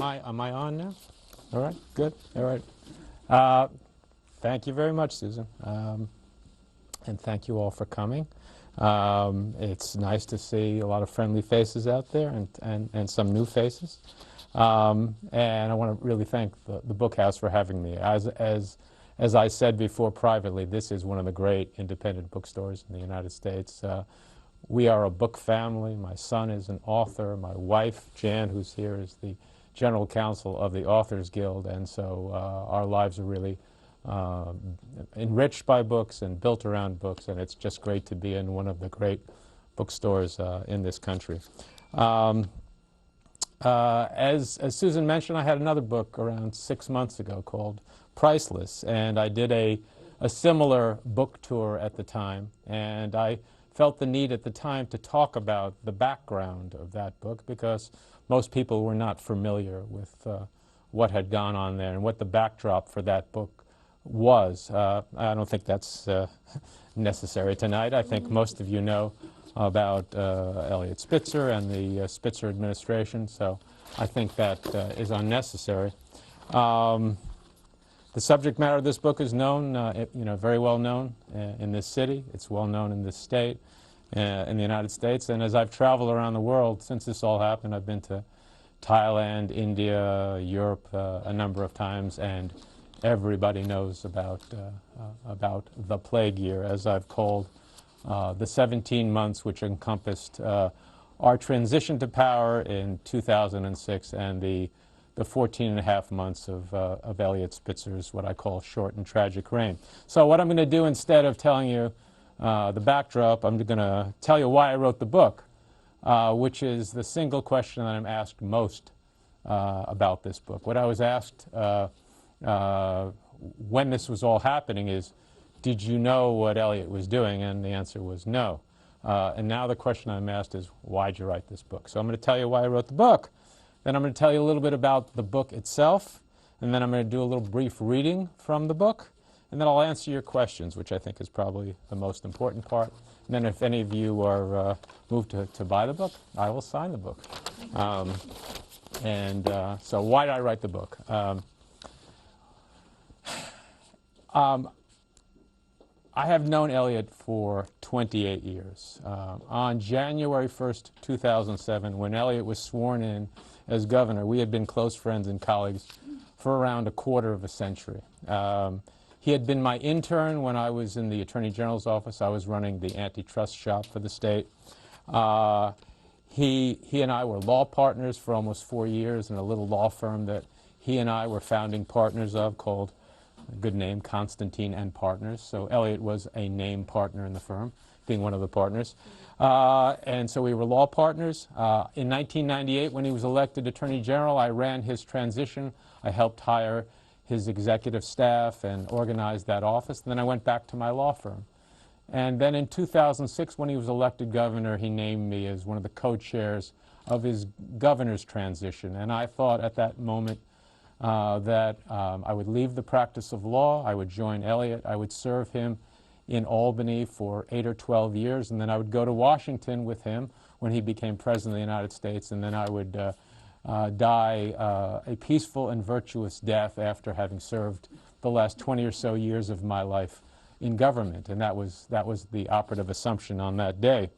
Am I on now? All right, good. All right. Thank you very much, Susan, and thank you all for coming. It's nice to see a lot of friendly faces out there and some new faces. And I want to really thank the Book House for having me. As I said before privately, this is one of the great independent bookstores in the United States. We are a book family. My son is an author. My wife, Jan, who's here, is the general counsel of the Authors Guild. And so our lives are really enriched by books and built around books. And it's just great to be in one of the great bookstores in this country. As Susan mentioned, I had another book around 6 months ago called Priceless. And I did a similar book tour at the time. And I felt the need at the time to talk about the background of that book because most people were not familiar with what had gone on there and what the backdrop for that book was. I don't think that's necessary tonight. I think most of you know about Eliot Spitzer and the Spitzer administration, so I think that is unnecessary. The subject matter of this book is known, very well known in this city. It's well known in this state, in the United States. And as I've traveled around the world since this all happened, I've been to Thailand, India, Europe a number of times, and everybody knows about the plague year, as I've called the 17 months which encompassed our transition to power in 2006 and the 14 and a half months of Eliot Spitzer's what I call short and tragic reign. So what I'm going to do, instead of telling you the backdrop, I'm going to tell you why I wrote the book, which is the single question that I'm asked most about this book. What I was asked when this was all happening is, did you know what Eliot was doing? And the answer was no. And now the question I'm asked is, why'd you write this book? So I'm going to tell you why I wrote the book. Then I'm going to tell you a little bit about the book itself, and then I'm going to do a little brief reading from the book, and then I'll answer your questions, which I think is probably the most important part. And then if any of you are moved to buy the book, I will sign the book. So why did I write the book? I have known Eliot for 28 years. On January 1st, 2007, when Eliot was sworn in as governor, we had been close friends and colleagues for around a quarter of a century. He had been my intern when I was in the Attorney General's office. I was running the antitrust shop for the state. He and I were law partners for almost 4 years in a little law firm that he and I were founding partners of called, a good name, Constantine and Partners. So Eliot was a named partner in the firm, being one of the partners. And so we were law partners. In 1998, when he was elected Attorney General, I ran his transition. I helped hire his executive staff and organize that office. And then I went back to my law firm. And then in 2006, when he was elected governor, he named me as one of the co-chairs of his governor's transition. And I thought at that moment that I would leave the practice of law, I would join Eliot, I would serve him in Albany for 8 or 12 years, and then I would go to Washington with him when he became President of the United States, and then I would die a peaceful and virtuous death after having served the last 20 or so years of my life in government. And that was the operative assumption on that day.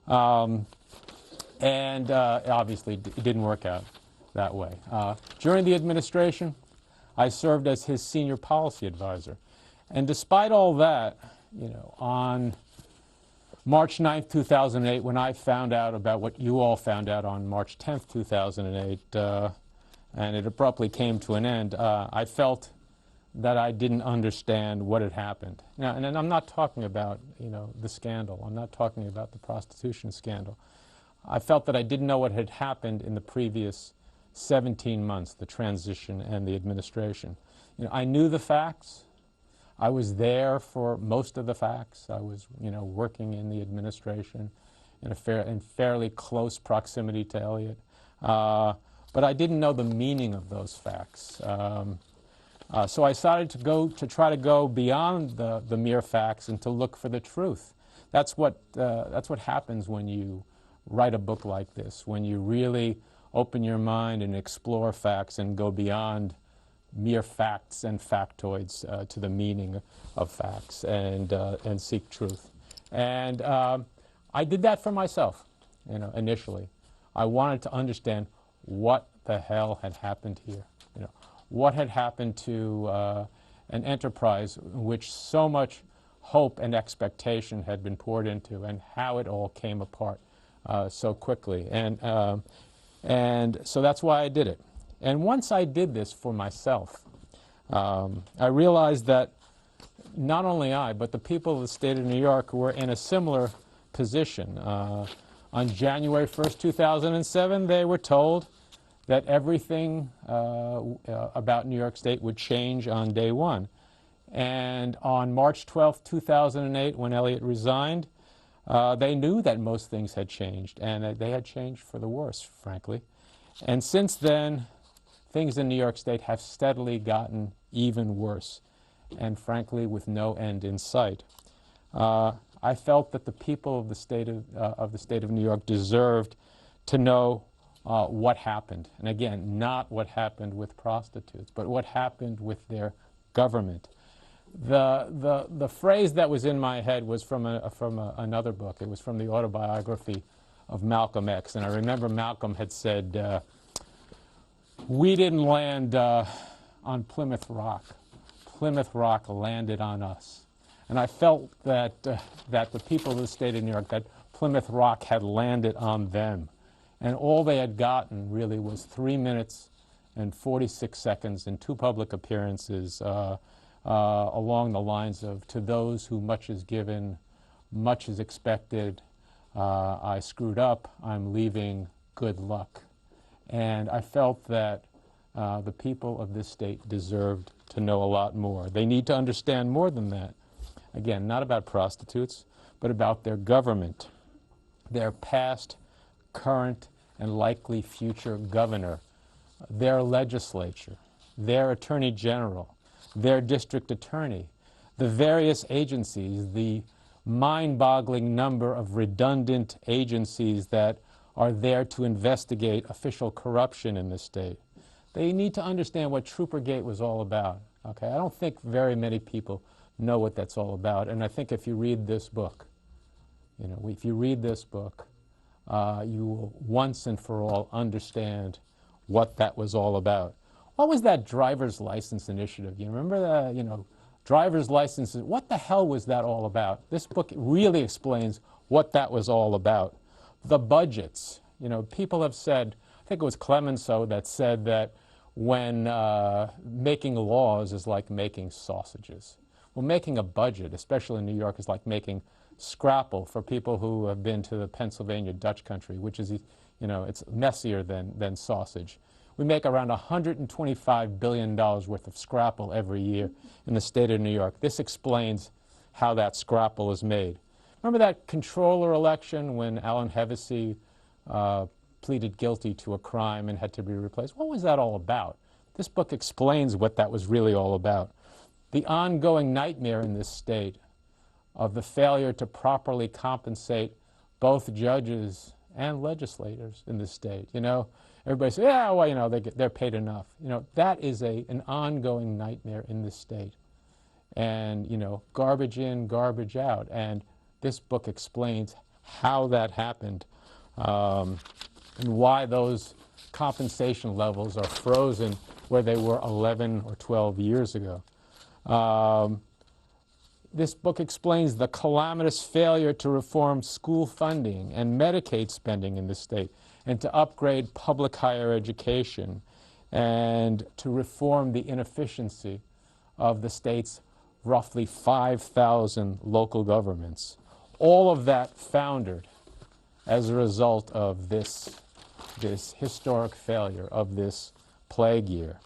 Obviously, it didn't work out that way. During the administration, I served as his senior policy advisor. And despite all that, on March 9th, 2008, when I found out about what you all found out on March 10th, 2008, and it abruptly came to an end, I felt that I didn't understand what had happened. Now, and I'm not talking about, the scandal. I'm not talking about the prostitution scandal. I felt that I didn't know what had happened in the previous 17 months, the transition and the administration. I knew the facts. I was there for most of the facts. I was, working in the administration in fairly close proximity to Eliot. But I didn't know the meaning of those facts. So I decided to try to go beyond the mere facts and to look for the truth. That's what happens when you write a book like this, when you really open your mind and explore facts and go beyond mere facts and factoids to the meaning of facts and seek truth. And I did that for myself, initially. I wanted to understand what the hell had happened here. What had happened to an enterprise in which so much hope and expectation had been poured into, and how it all came apart so quickly. And so that's why I did it. And once I did this for myself, I realized that not only I, but the people of the state of New York were in a similar position. On January 1st, 2007, they were told that everything about New York State would change on day one. And on March 12th, 2008, when Eliot resigned, they knew that most things had changed, and they had changed for the worse, frankly. And since then, things in New York State have steadily gotten even worse, and frankly, with no end in sight. I felt that the people of the state of New York deserved to know what happened. And again, not what happened with prostitutes, but what happened with their government. The phrase that was in my head was from another book. It was from the autobiography of Malcolm X. And I remember Malcolm had said, we didn't land on Plymouth Rock. Plymouth Rock landed on us. And I felt that the people of the state of New York, that Plymouth Rock had landed on them. And all they had gotten really was 3 minutes and 46 seconds in 2 public appearances along the lines of, to those who much is given, much is expected, I screwed up, I'm leaving, good luck. And I felt that the people of this state deserved to know a lot more. They need to understand more than that. Again, not about prostitutes, but about their government, their past, current, and likely future governor, their legislature, their attorney general, their district attorney, the various agencies, the mind-boggling number of redundant agencies that are there to investigate official corruption in the state. They need to understand what Troopergate was all about. Okay, I don't think very many people know what that's all about, and I think if you read this book, if you read this book, you will once and for all understand what that was all about. What was that driver's license initiative? You remember the, driver's licenses? What the hell was that all about? This book really explains what that was all about. The budgets. People have said, I think it was Clemenceau that said that when making laws is like making sausages. Well, making a budget, especially in New York, is like making scrapple for people who have been to the Pennsylvania Dutch country, which is, it's messier than sausage. We make around $125 billion worth of scrapple every year in the state of New York. This explains how that scrapple is made. Remember that controller election when Alan Hevesy pleaded guilty to a crime and had to be replaced? What was that all about? This book explains what that was really all about. The ongoing nightmare in this state of the failure to properly compensate both judges and legislators in this state. Everybody says, yeah, well, they're paid enough. That is an ongoing nightmare in this state. And, garbage in, garbage out. And this book explains how that happened and why those compensation levels are frozen where they were 11 or 12 years ago. This book explains the calamitous failure to reform school funding and Medicaid spending in the state, and to upgrade public higher education, and to reform the inefficiency of the state's roughly 5,000 local governments. All of that foundered as a result of this historic failure of this plague year.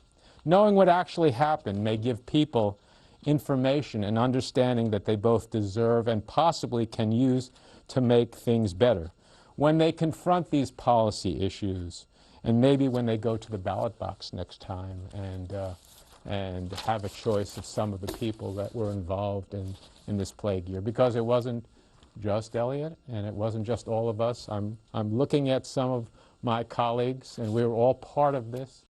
Knowing what actually happened may give people information and understanding that they both deserve and possibly can use to make things better when they confront these policy issues, and maybe when they go to the ballot box next time and have a choice of some of the people that were involved in this plague year. Because it wasn't just Eliot, and it wasn't just all of us. I'm looking at some of my colleagues, and we were all part of this.